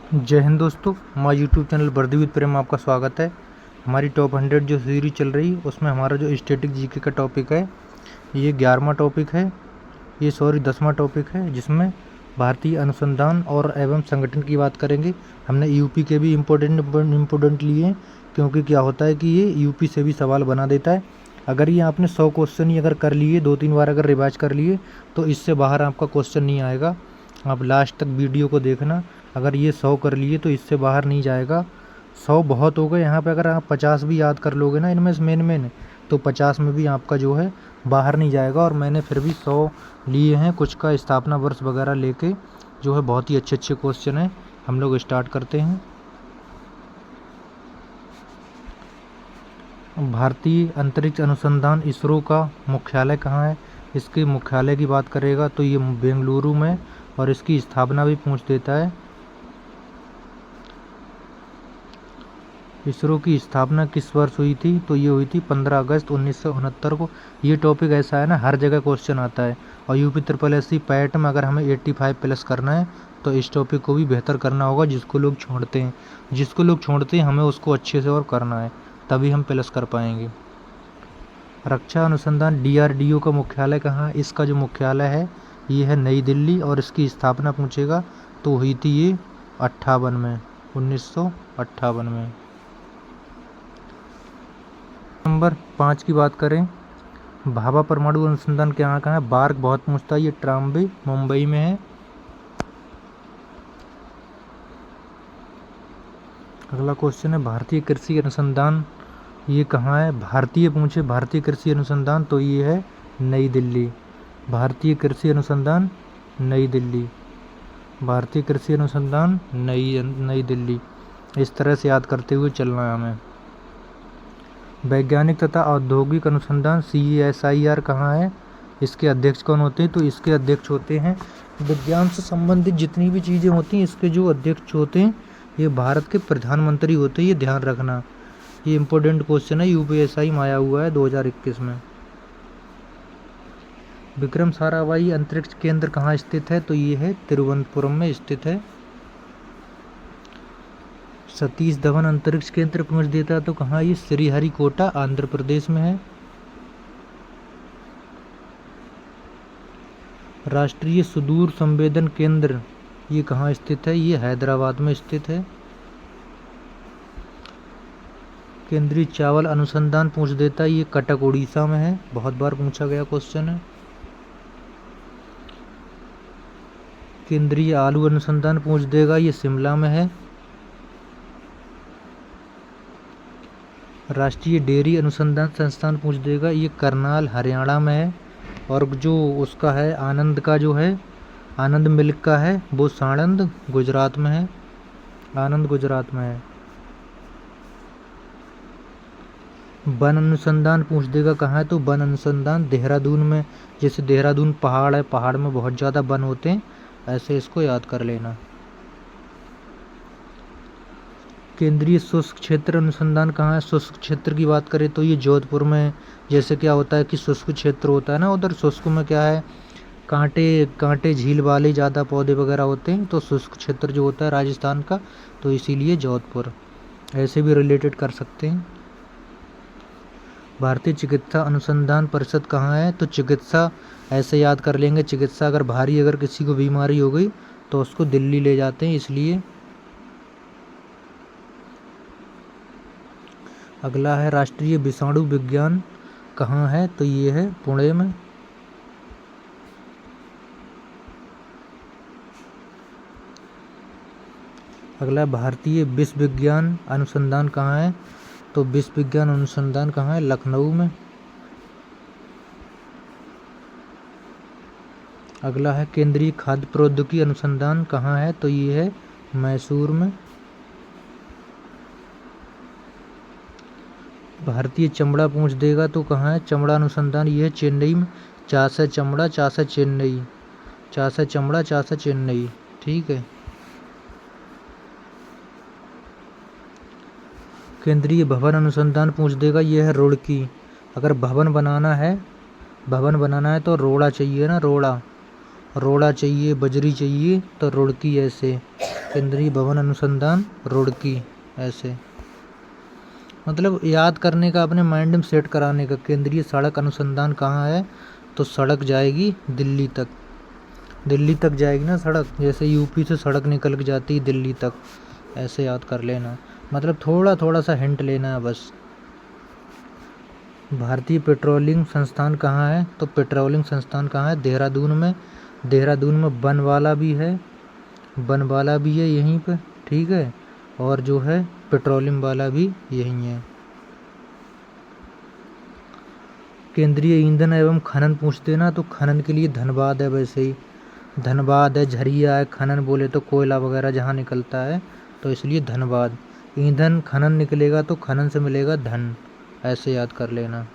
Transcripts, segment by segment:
जय हिंद दोस्तों, हमारे यूट्यूब चैनल वर्दी विद प्रेम में आपका स्वागत है। हमारी टॉप 100 जो सीरीज चल रही उसमें हमारा जो स्टैटिक जीके का टॉपिक है ये 11वां टॉपिक है, 10वां टॉपिक है, जिसमें भारतीय अनुसंधान और एवं संगठन की बात करेंगे। हमने यूपी के भी इम्पोर्टेंट लिए हैं, क्योंकि क्या होता है कि ये यूपी से भी सवाल बना देता है। अगर ये आपने 100 क्वेश्चन ही अगर कर लिए, 2-3 बार अगर रिवाइज कर लिए, तो इससे बाहर आपका क्वेश्चन नहीं आएगा। आप लास्ट तक वीडियो को देखना। अगर ये 100 कर लिए तो इससे बाहर नहीं जाएगा। 100 बहुत हो गए। यहाँ पे अगर आप 50 भी याद कर लोगे ना इनमें से मेन तो 50 में भी आपका जो है बाहर नहीं जाएगा। और मैंने फिर भी 100 लिए हैं, कुछ का स्थापना वर्ष वगैरह लेके, जो है बहुत ही अच्छे क्वेश्चन हैं। हम लोग स्टार्ट करते हैं। भारतीय अंतरिक्ष अनुसंधान इसरो का मुख्यालय कहाँ है? इसके मुख्यालय की बात करेगा तो ये बेंगलुरु में, और इसकी स्थापना भी पूछ देता है। इसरो की स्थापना किस वर्ष हुई थी? तो ये हुई थी 15 अगस्त 1969 को। ये टॉपिक ऐसा है ना, हर जगह क्वेश्चन आता है। और यूपी SSSC पैट में अगर हमें 85 प्लस करना है तो इस टॉपिक को भी बेहतर करना होगा। जिसको लोग छोड़ते हैं हमें उसको अच्छे से और करना है, तभी हम प्लस कर पाएंगे। रक्षा अनुसंधान DRDO का मुख्यालय कहाँ है? इसका जो मुख्यालय है ये है नई दिल्ली, और इसकी स्थापना पूछेगा तो हुई थी ये 58 में, 1958 में। नंबर 5 की बात करें, भाभा परमाणु अनुसंधान कहाँ है? बार्क बहुत पूछता है, ये ट्राम्बे मुंबई में है। अगला क्वेश्चन है भारतीय कृषि अनुसंधान, ये कहाँ है? भारतीय कृषि अनुसंधान तो ये है नई दिल्ली। भारतीय कृषि अनुसंधान नई दिल्ली, भारतीय कृषि अनुसंधान नई दिल्ली। इस तरह से याद करते हुए चलना है हमें। वैज्ञानिक तथा औद्योगिक अनुसंधान CSIR कहाँ है? इसके अध्यक्ष कौन होते हैं? तो इसके अध्यक्ष होते हैं, विज्ञान से संबंधित जितनी भी चीज़ें होती हैं इसके जो अध्यक्ष होते हैं ये भारत के प्रधानमंत्री होते हैं। ये ध्यान रखना, ये इम्पोर्टेंट क्वेश्चन है, UPSI में आया हुआ है 2021 में। विक्रम साराभाई अंतरिक्ष केंद्र कहाँ स्थित है? तो ये है तिरुवनंतपुरम में स्थित है। सतीश धवन अंतरिक्ष केंद्र पहुंच देता तो कहाँ? ये श्रीहरिकोटा आंध्र प्रदेश में है। राष्ट्रीय सुदूर संवेदन केंद्र ये कहाँ स्थित है? ये हैदराबाद में स्थित है। केंद्रीय चावल अनुसंधान पूछ देता है, ये कटक उड़ीसा में है, बहुत बार पूछा गया क्वेश्चन है। केंद्रीय आलू अनुसंधान पूछ देगा, ये शिमला में है। राष्ट्रीय डेयरी अनुसंधान संस्थान पूछ देगा, ये करनाल हरियाणा में है। और जो उसका है आनंद का जो है आनंद मिल्क का है वो साणंद गुजरात में है, आनंद गुजरात में है। वन अनुसंधान पूछ देगा कहाँ है? तो वन अनुसंधान देहरादून में, जैसे देहरादून पहाड़ है, पहाड़ में बहुत ज़्यादा वन होते हैं, ऐसे इसको याद कर लेना। केंद्रीय शुष्क क्षेत्र अनुसंधान कहाँ है? शुष्क क्षेत्र की बात करें तो ये जोधपुर में। जैसे क्या होता है कि शुष्क क्षेत्र होता है ना, उधर शुष्क में क्या है, कांटे झील वाले ज़्यादा पौधे वगैरह होते हैं, तो शुष्क क्षेत्र जो होता है राजस्थान का, तो इसीलिए जोधपुर। ऐसे भी रिलेटेड कर सकते हैं। भारतीय चिकित्सा अनुसंधान परिषद कहाँ है? तो चिकित्सा ऐसे याद कर लेंगे, चिकित्सा अगर किसी को बीमारी हो गई तो उसको दिल्ली ले जाते हैं, इसलिए। अगला है राष्ट्रीय विषाणु विज्ञान कहाँ है? तो ये है पुणे में। अगला भारतीय विष विज्ञान अनुसंधान कहाँ है? तो विष विज्ञान अनुसंधान कहाँ है? लखनऊ में। अगला है केंद्रीय खाद्य प्रौद्योगिकी अनुसंधान कहाँ है? तो ये है मैसूर में। भारतीय चमड़ा पूछ देगा तो कहाँ है? चमड़ा अनुसंधान ये है चेन्नई में। चासा चमड़ा, चासा चेन्नई, चासा चमड़ा, चासा चेन्नई, ठीक है। केंद्रीय भवन अनुसंधान पूछ देगा, ये है रुड़की। अगर भवन बनाना है तो रोड़ा चाहिए ना, रोड़ा चाहिए, बजरी चाहिए, तो रुड़की ऐसे। केंद्रीय भवन अनुसंधान रुड़की। ऐसे मतलब याद करने का, अपने माइंड में सेट कराने का। केंद्रीय सड़क अनुसंधान कहाँ है, तो सड़क जाएगी दिल्ली तक। दिल्ली तक जाएगी ना सड़क, जैसे यूपी से सड़क निकल के जाती है दिल्ली तक, ऐसे याद कर लेना। मतलब थोड़ा थोड़ा सा हिंट लेना है बस। भारतीय पेट्रोलियम संस्थान कहाँ है, तो पेट्रोलियम संस्थान कहाँ है, देहरादून में। देहरादून में बनवाला भी है, बनवाला भी है यहीं पे, ठीक है। और जो है पेट्रोलियम वाला भी यहीं है। केंद्रीय ईंधन एवं खनन पूछते ना, तो खनन के लिए धनबाद है। वैसे ही धनबाद है, झरिया है। खनन बोले तो कोयला वगैरह जहाँ निकलता है, तो इसलिए धनबाद। ईंधन खनन निकलेगा तो खनन से मिलेगा धन, ऐसे याद कर लेना।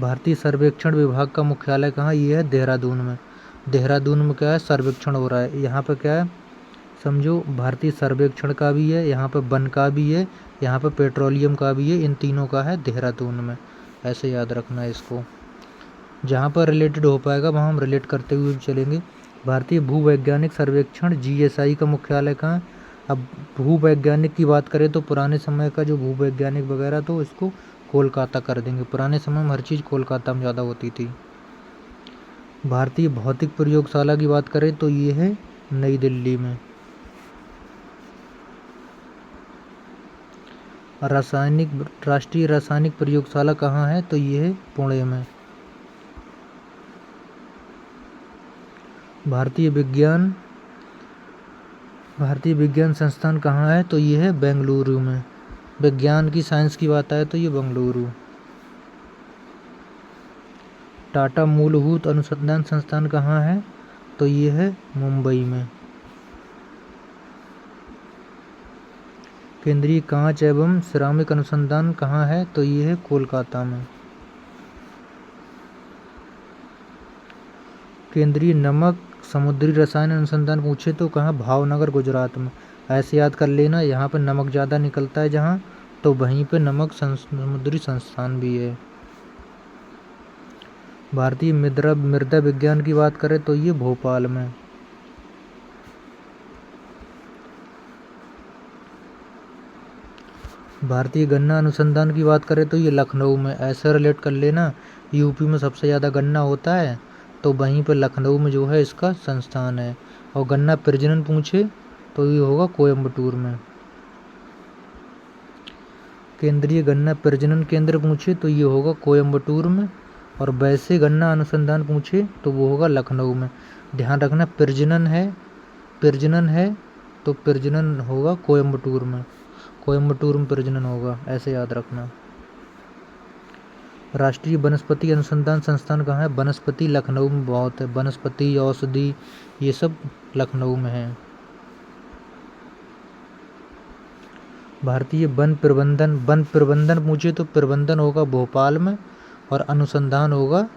भारतीय सर्वेक्षण विभाग का मुख्यालय कहाँ, ये है देहरादून में। देहरादून में क्या है, सर्वेक्षण हो रहा है। यहाँ पे क्या है, समझो भारतीय सर्वेक्षण का भी है, यहाँ पे वन का भी है, यहाँ पे पेट्रोलियम का भी है, इन तीनों का है देहरादून में, ऐसे याद रखना है इसको। जहाँ पर रिलेटेड हो पाएगा वहाँ हम रिलेट करते हुए चलेंगे। भारतीय भूवैज्ञानिक सर्वेक्षण GSI का मुख्यालय कहाँ है। अब भूवैज्ञानिक की बात करें तो पुराने समय का जो भूवैज्ञानिक वगैरह, तो इसको कोलकाता कर देंगे। पुराने समय में हर चीज़ कोलकाता में ज़्यादा होती थी। भारतीय भौतिक प्रयोगशाला की बात करें तो ये है नई दिल्ली में। राष्ट्रीय रासायनिक प्रयोगशाला कहाँ है, तो ये है पुणे में। भारतीय विज्ञान संस्थान कहाँ है, तो ये है बेंगलुरु में। विज्ञान की, साइंस की बात आए तो ये बेंगलुरु। टाटा मूलभूत अनुसंधान संस्थान कहाँ है, तो ये है मुंबई में। केंद्रीय कांच एवं सिरामिक अनुसंधान कहाँ है, तो ये है कोलकाता में। केंद्रीय नमक समुद्री रसायन अनुसंधान पूछे तो कहाँ, भावनगर गुजरात में, ऐसे याद कर लेना। यहाँ पे नमक ज़्यादा निकलता है जहाँ, तो वहीं पे नमक समुद्री संस्थान भी है। भारतीय मृदा विज्ञान की बात करें तो ये भोपाल में। भारतीय गन्ना अनुसंधान की बात करें तो ये लखनऊ में, ऐसे रिलेट कर लेना। यूपी में सबसे ज़्यादा गन्ना होता है, तो वहीं पर लखनऊ में जो है इसका संस्थान है। और गन्ना प्रजनन पूछे तो ये होगा कोयम्बटूर में। केंद्रीय गन्ना प्रजनन केंद्र पूछे तो ये होगा कोयम्बटूर में। और वैसे गन्ना अनुसंधान पूछे तो वो होगा लखनऊ में। ध्यान रखना प्रजनन है तो प्रजनन होगा कोयम्बटूर में। कोयम्बटूर में प्रजनन होगा, ऐसे याद रखना। राष्ट्रीय वनस्पति अनुसंधान संस्थान कहाँ है, वनस्पति लखनऊ में बहुत है। वनस्पति, औषधि, ये सब लखनऊ में है। भारतीय वन प्रबंधन पूछे तो प्रबंधन होगा भोपाल में और अनुसंधान होगा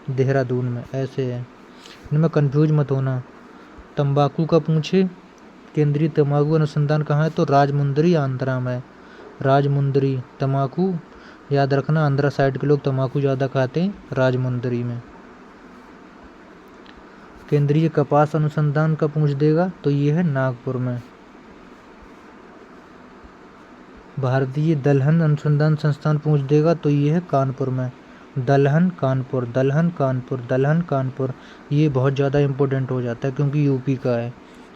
देहरादून में, ऐसे है। इनमें कंफ्यूज मत होना। तंबाकू का पूछे, केंद्रीय तंबाकू अनुसंधान कहाँ है, तो राजमुंदरी आंध्रा में। राजमुंदरी तंबाकू याद रखना, आंध्रा साइड के लोग तंबाकू ज़्यादा खाते हैं, राजमुंदरी में। केंद्रीय कपास अनुसंधान का पूछ देगा तो ये है नागपुर में। भारतीय दलहन अनुसंधान संस्थान पूछ देगा तो ये है कानपुर में। दलहन कानपुर, ये बहुत ज़्यादा इम्पोर्टेंट हो जाता है क्योंकि यूपी का है।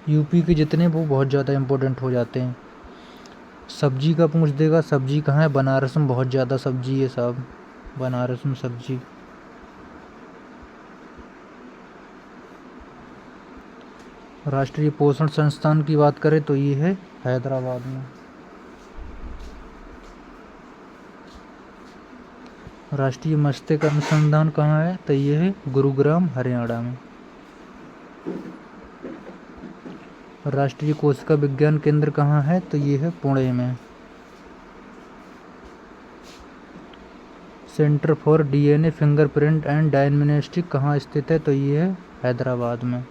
यूपी के जितने वो बहुत ज़्यादा इम्पोर्टेंट हो जाते हैं। सब्जी का पूछ देगा, सब्जी कहाँ है, बनारस में बहुत ज़्यादा सब्जी है साहब, बनारस में सब्जी। राष्ट्रीय पोषण संस्थान की बात करें तो ये है हैदराबाद में। राष्ट्रीय मत्स्य अनुसंधान कहाँ है, तो ये है गुरुग्राम हरियाणा में। राष्ट्रीय कोशिका विज्ञान केंद्र कहाँ है, तो ये है पुणे में। Centre for DNA fingerprint and diagnostic कहाँ स्थित है, तो ये है हैदराबाद में।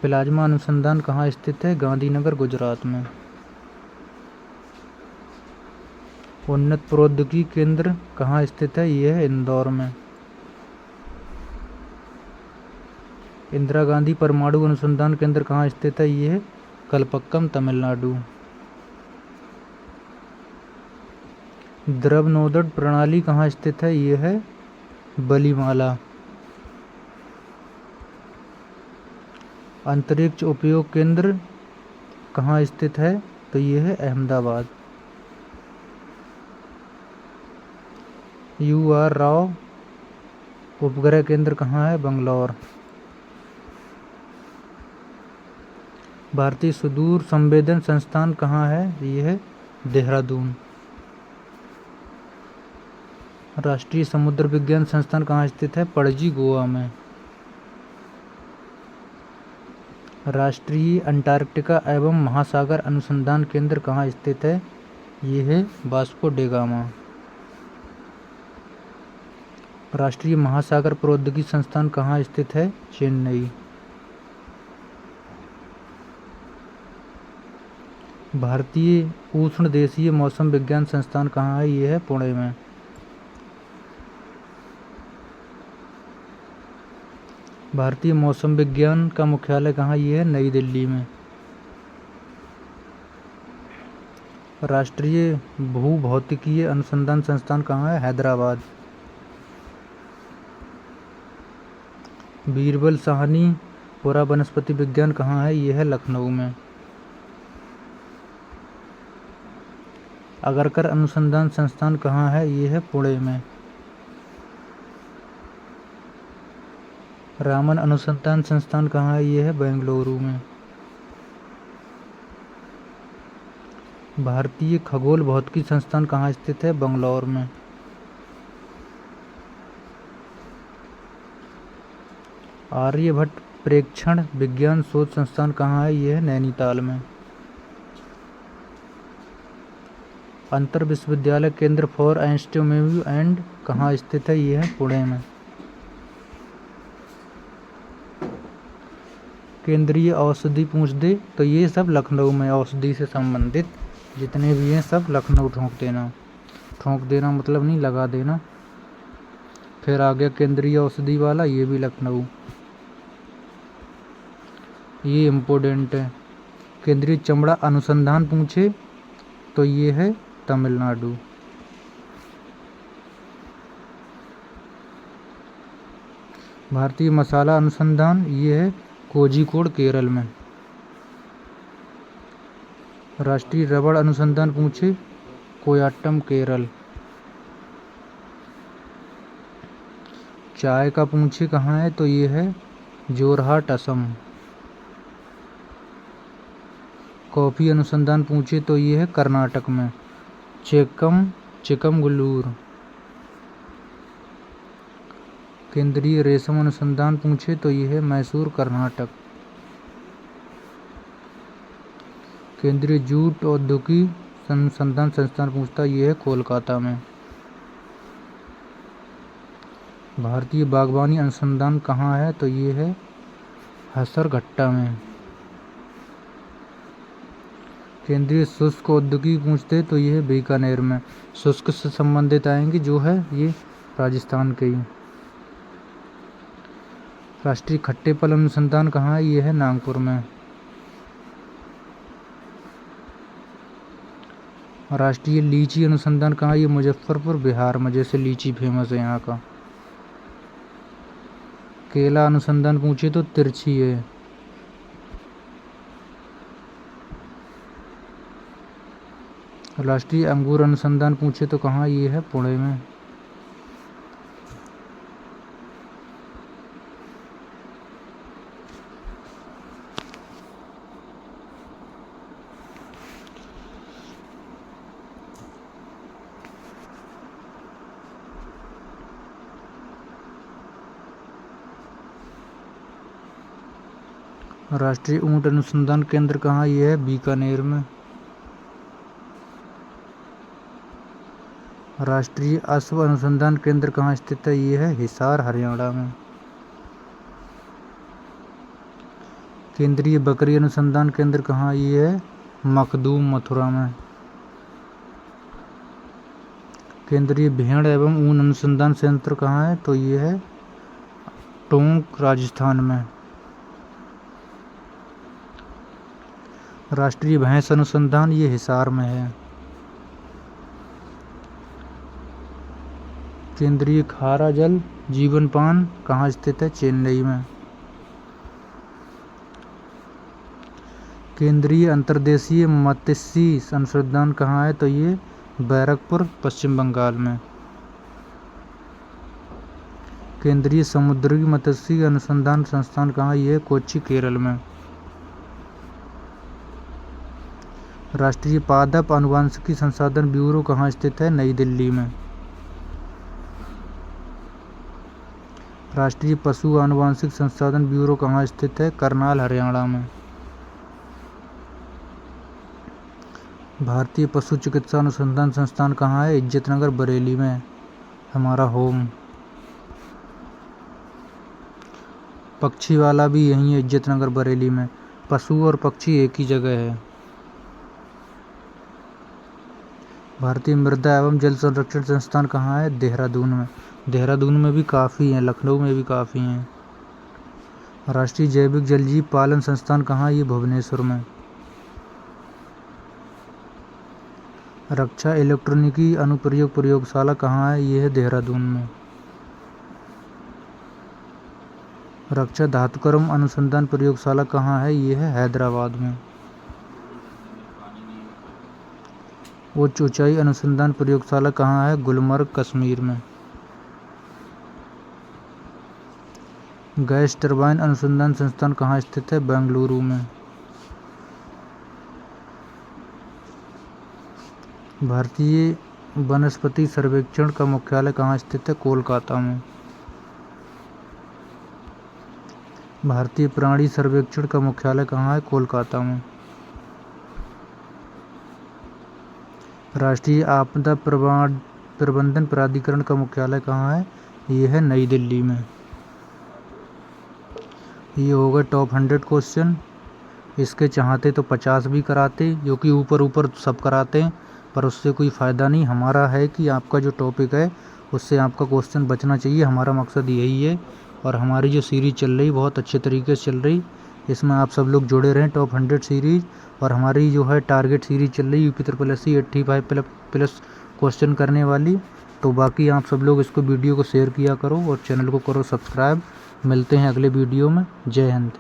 प्लाज्मा अनुसंधान कहाँ स्थित है, गांधीनगर गुजरात में। उन्नत प्रौद्योगिकी केंद्र कहाँ स्थित है, ये है इंदौर में। इंदिरा गांधी परमाणु अनुसंधान केंद्र कहाँ स्थित है? ये है कलपक्कम, तमिलनाडु। द्रव नोदक प्रणाली कहाँ स्थित है? ये है बलीमाला। अंतरिक्ष उपयोग केंद्र कहाँ स्थित है? तो ये है अहमदाबाद। UR राव उपग्रह केंद्र कहाँ है? बंगलौर। भारतीय सुदूर संवेदन संस्थान कहाँ है? ये है देहरादून। राष्ट्रीय समुद्र विज्ञान संस्थान कहाँ स्थित है? पणजी, गोवा में। राष्ट्रीय अंटार्कटिका एवं महासागर अनुसंधान केंद्र कहाँ स्थित है? ये है वास्को डे गामा। राष्ट्रीय महासागर प्रौद्योगिकी संस्थान कहाँ स्थित है? चेन्नई। भारतीय उष्ण देशीय मौसम विज्ञान संस्थान कहाँ है? ये है पुणे में। भारतीय मौसम विज्ञान का मुख्यालय कहाँ? ये है नई दिल्ली में। राष्ट्रीय भूभौतिकीय अनुसंधान संस्थान कहाँ है? हैदराबाद। बीरबल साहनी पुरा वनस्पति विज्ञान कहाँ है? ये है लखनऊ में। अगरकर अनुसंधान संस्थान कहाँ है? ये है पुणे में। रामन अनुसंधान संस्थान कहाँ है? ये है बेंगलुरु में। भारतीय खगोल भौतिकी संस्थान कहाँ स्थित है? बंगलौर में। आर्यभट्ट प्रेक्षण विज्ञान शोध संस्थान कहाँ है? ये है नैनीताल में। अंतर विश्वविद्यालय केंद्र फॉर एस्ट्रोनॉमी एंड कहाँ स्थित है? ये है पुणे में। केंद्रीय औषधि पूछ दे तो ये सब लखनऊ में। औषधि से संबंधित जितने भी हैं सब लखनऊ ठोंक देना। ठोंक देना मतलब नहीं, लगा देना। फिर आ गया केंद्रीय औषधि वाला, ये भी लखनऊ। ये इम्पोर्टेंट है। केंद्रीय चमड़ा अनुसंधान पूछे तो ये है तमिलनाडु। भारतीय मसाला अनुसंधान ये है कोझिकोड, केरल में। राष्ट्रीय रबड़ अनुसंधान पूछे कोयट्टम, केरल। चाय का पूछे कहाँ है? तो ये है जोरहाट, असम। कॉफी अनुसंधान पूछे तो ये है कर्नाटक में, चिकमगलूर। केंद्रीय रेशम अनुसंधान पूछे तो ये है मैसूर, कर्नाटक। केंद्रीय जूट औद्योगिकी अनुसंधान संस्थान पूछता ये है कोलकाता में। भारतीय बागवानी अनुसंधान कहाँ है? तो ये है हसरघट्टा में। केंद्रीय शुष्क औद्योगिकी पूछते तो ये है बीकानेर में। शुष्क से संबंधित आएंगे जो है ये राजस्थान के ही। राष्ट्रीय खट्टे फल अनुसंधान कहाँ है? ये है नागपुर में। राष्ट्रीय लीची अनुसंधान कहाँ है? ये मुजफ्फरपुर, बिहार में, जैसे लीची फेमस है यहाँ का। केला अनुसंधान पूछे तो तिरछी है। राष्ट्रीय अंगूर अनुसंधान पूछे तो कहाँ? ये है पुणे में। राष्ट्रीय ऊंट अनुसंधान केंद्र कहाँ? ये है बीकानेर में। राष्ट्रीय अश्व अनुसंधान केंद्र कहाँ स्थित है? ये है हिसार, हरियाणा में। केंद्रीय बकरी अनुसंधान केंद्र कहाँ? ये है मखदूम, मथुरा में। केंद्रीय भेड़ एवं ऊन अनुसंधान संयंत्र कहाँ है? तो ये है टोंक, राजस्थान में। राष्ट्रीय भैंस अनुसंधान ये हिसार में है। केंद्रीय खारा जल जीवन पान कहाँ स्थित है? चेन्नई में। केंद्रीय अंतर्देशीय मत्स्य अनुसंधान कहाँ है? तो ये बैरकपुर पश्चिम बंगाल में। केंद्रीय समुद्री मत्स्य अनुसंधान संस्थान कहाँ है? ये कोच्चि केरल में। राष्ट्रीय पादप आनुवंशिकी संसाधन ब्यूरो कहाँ स्थित है? नई दिल्ली में। राष्ट्रीय पशु आनुवंशिक संसाधन ब्यूरो कहाँ स्थित है? करनाल हरियाणा में। भारतीय पशु चिकित्सा अनुसंधान संस्थान कहाँ है? इज्जतनगर बरेली में, हमारा होम। पक्षी वाला भी यहीं है, इज्जतनगर बरेली में। पशु और पक्षी एक ही जगह है। भारतीय मृदा एवं जल संरक्षण संस्थान कहाँ है? देहरादून में। देहरादून में भी काफ़ी हैं, लखनऊ में भी काफ़ी हैं। राष्ट्रीय जैविक जलजीव पालन संस्थान कहाँ है? ये भुवनेश्वर में। रक्षा इलेक्ट्रॉनिकी अनुप्रयोग प्रयोगशाला कहाँ है? ये है देहरादून में। रक्षा धातुकर्म अनुसंधान प्रयोगशाला कहाँ है? ये है हैदराबाद में। उच्च ऊंचाई अनुसंधान प्रयोगशाला कहाँ है? गुलमर्ग कश्मीर में। गैस टरबाइन अनुसंधान संस्थान कहाँ स्थित है? बेंगलुरु में। भारतीय वनस्पति सर्वेक्षण का मुख्यालय कहाँ स्थित है? कोलकाता में। भारतीय प्राणी सर्वेक्षण का मुख्यालय कहाँ है? कोलकाता में। राष्ट्रीय आपदा प्रबंधन प्राधिकरण का मुख्यालय कहाँ है? ये है नई दिल्ली में। ये हो गए टॉप 100 क्वेश्चन। इसके चाहते तो 50 भी कराते, जो कि ऊपर ऊपर सब कराते हैं, पर उससे कोई फ़ायदा नहीं। हमारा है कि आपका जो टॉपिक है उससे आपका क्वेश्चन बचना चाहिए, हमारा मकसद यही है। और हमारी जो सीरीज़ चल रही बहुत अच्छे तरीके से चल रही, इसमें आप सब लोग जुड़े रहें। टॉप 100 सीरीज़ और हमारी जो है टारगेट सीरीज़ चल रही UP-SSC 85+ क्वेश्चन करने वाली। तो बाकी आप सब लोग इसको वीडियो को शेयर किया करो और चैनल को करो सब्सक्राइब। मिलते हैं अगले वीडियो में। जय हिंद।